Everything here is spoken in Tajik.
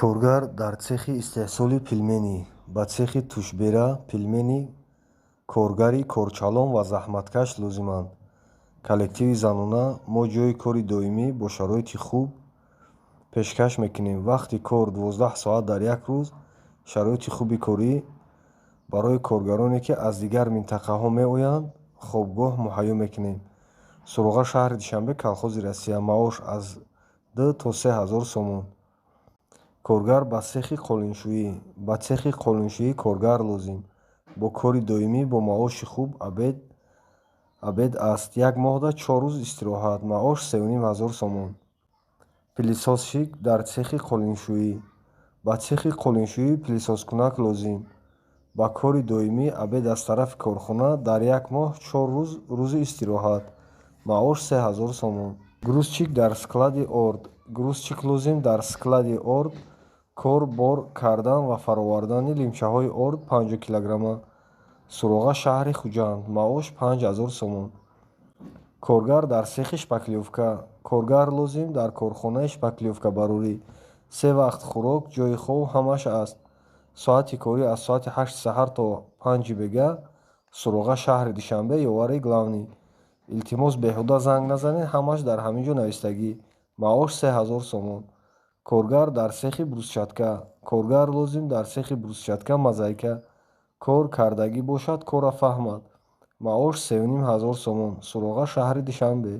Коргар дар цехи истеҳсоли пилменӣ ба цехи тушбера пилмени коргари корчалон ва заҳматкаш лозиманд. Коллективи занона мо ҷойи кори доимӣ бо шароити хуб пешкаш мекунем. Вақти кор 12 соат дар як рӯз. Шароити хуби корӣ барои коргароне ки аз дигар минтақаҳо меоянд хобгоҳ муҳайё мекунем. Суруға шаҳри Душанбе, колхози Россия. Маош аз 2 то 3 ҳазор сомон. Коргар ба цехи қолиншӯӣ. Ба цехи қолиншӯӣ коргар лозим. Бо кори доимӣ бо маоши хуб абед аст. Як моҳда 4 рӯз истироҳат. Маош 3,5 ҳазор сомон. Пилисозшик дар цехи қолиншӯӣ. Ба цехи қолиншӯӣ пилисозкунак лозим. Ба кори доимӣ абед аз тарафи корхона дар як моҳ 4 рӯз рӯзи истироҳат. Маош 3 ҳазор сомон. Грузчик дар склади орд. Грузчик лозим дар склади орд. Кор бор кардан ва фаровардани лимчаҳои орд 50 килограмма. Суруға шаҳри Хуҷанд. Маош 5 ҳазор сомон. Коргар дар цехи шпаклёвка. Коргар лозим дар корхонаи шпаклёвкабарорӣ. 3 вақт хӯрок, ҷойи хов ҳамаш аст. Соати корӣ аз соати 8 саҳар то 5 бега. Суруға шаҳри Душанбе, ёвари Главный. Илтимос беҳуда занг назанед, ҳамаш дар ҳамин ҷо навистагӣ. Маош 3 ҳазор сомон. Коргар дар цехи брусчатка. Коргар лозим дар цехи брусчатка мозайка. Кор кардагӣ бошад, корро фаҳмад. Маош 3,5 ҳазор сомон. Суруға шаҳри Душанбе.